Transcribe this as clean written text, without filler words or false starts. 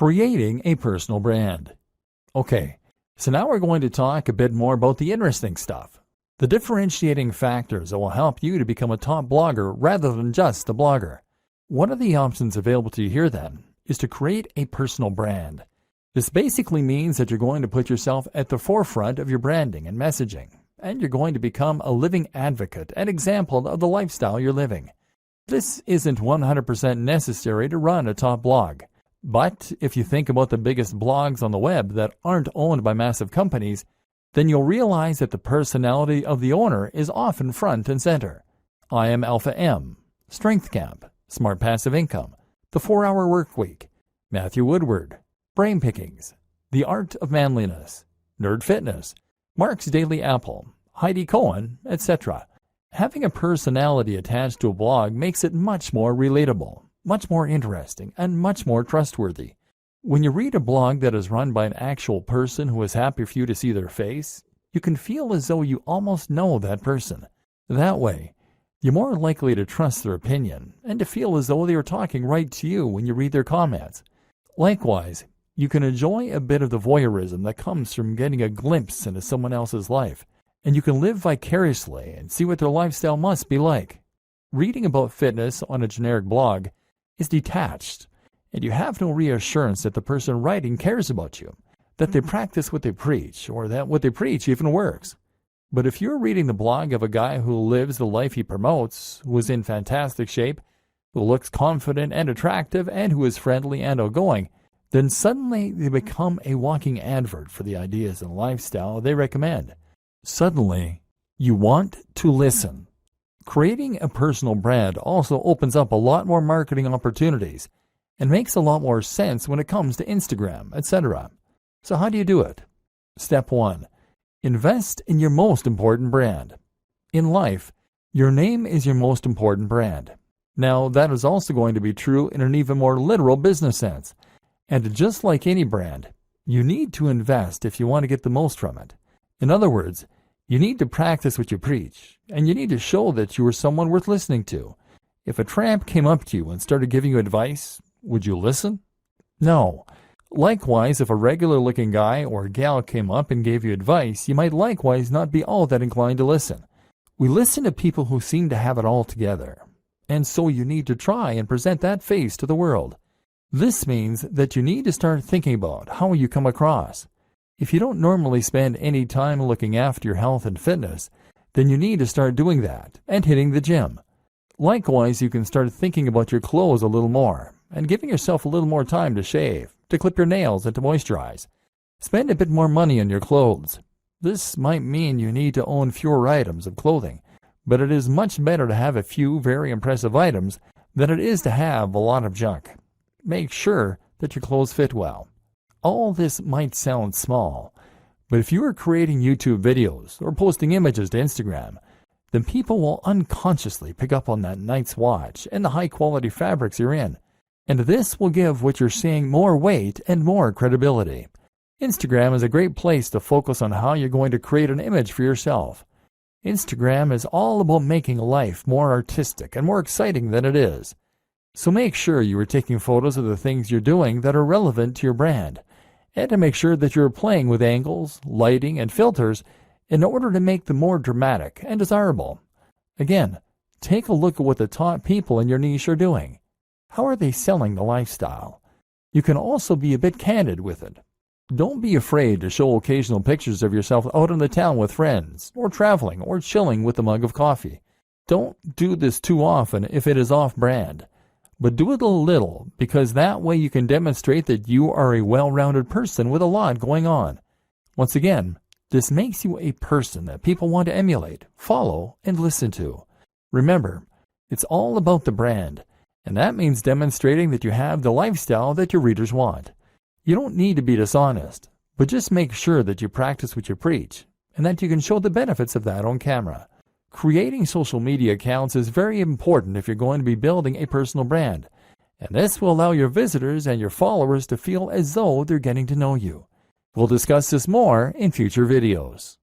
Creating a personal brand. Okay, so now we're going to talk a bit more about the interesting stuff. The differentiating factors that will help you to become a top blogger rather than just a blogger. One of the options available to you here then is to create a personal brand. This basically means that you're going to put yourself at the forefront of your branding and messaging, and you're going to become a living advocate and example of the lifestyle you're living. This isn't 100% necessary to run a top blog. But if you think about the biggest blogs on the web that aren't owned by massive companies, then you'll realize that the personality of the owner is often front and center. I Am Alpha M, Strength Camp, Smart Passive Income, The 4-Hour Workweek, Matthew Woodward, Brain Pickings, The Art of Manliness, Nerd Fitness, Mark's Daily Apple, Heidi Cohen, etc. Having a personality attached to a blog makes it much more relatable, much more interesting, and much more trustworthy. When you read a blog that is run by an actual person who is happy for you to see their face, you can feel as though you almost know that person. That way, you're more likely to trust their opinion and to feel as though they are talking right to you when you read their comments. Likewise, you can enjoy a bit of the voyeurism that comes from getting a glimpse into someone else's life, and you can live vicariously and see what their lifestyle must be like. Reading about fitness on a generic blog is detached, and you have no reassurance that the person writing cares about you, that they practice what they preach, or that what they preach even works. But if you're reading the blog of a guy who lives the life he promotes, who is in fantastic shape, who looks confident and attractive, and who is friendly and outgoing, then suddenly they become a walking advert for the ideas and lifestyle they recommend. Suddenly, you want to listen. Creating a personal brand also opens up a lot more marketing opportunities and makes a lot more sense when it comes to Instagram, etc. So how do you do it? Step 1. Invest in your most important brand. In life, your name is your most important brand. Now, that is also going to be true in an even more literal business sense. And just like any brand, you need to invest if you want to get the most from it. In other words, you need to practice what you preach, and you need to show that you are someone worth listening to. If a tramp came up to you and started giving you advice, would you listen? No. Likewise, if a regular-looking guy or gal came up and gave you advice, you might likewise not be all that inclined to listen. We listen to people who seem to have it all together, and so you need to try and present that face to the world. This means that you need to start thinking about how you come across. If you don't normally spend any time looking after your health and fitness, then you need to start doing that and hitting the gym. Likewise, you can start thinking about your clothes a little more and giving yourself a little more time to shave, to clip your nails, and to moisturize. Spend a bit more money on your clothes. This might mean you need to own fewer items of clothing, but it is much better to have a few very impressive items than it is to have a lot of junk. Make sure that your clothes fit well. All this might sound small, but if you are creating YouTube videos or posting images to Instagram, then people will unconsciously pick up on that night's watch and the high-quality fabrics you're in, and this will give what you're saying more weight and more credibility. Instagram is a great place to focus on how you're going to create an image for yourself. Instagram is all about making life more artistic and more exciting than it is. So make sure you are taking photos of the things you're doing that are relevant to your brand, and to make sure that you're playing with angles, lighting, and filters in order to make them more dramatic and desirable. Again, take a look at what the top people in your niche are doing. How are they selling the lifestyle? You can also be a bit candid with it. Don't be afraid to show occasional pictures of yourself out in the town with friends, or traveling, or chilling with a mug of coffee. Don't do this too often if it is off-brand. But do it a little, because that way you can demonstrate that you are a well-rounded person with a lot going on. Once again, this makes you a person that people want to emulate, follow, and listen to. Remember, it's all about the brand, and that means demonstrating that you have the lifestyle that your readers want. You don't need to be dishonest, but just make sure that you practice what you preach, and that you can show the benefits of that on camera. Creating social media accounts is very important if you're going to be building a personal brand, and this will allow your visitors and your followers to feel as though they're getting to know you. We'll discuss this more in future videos.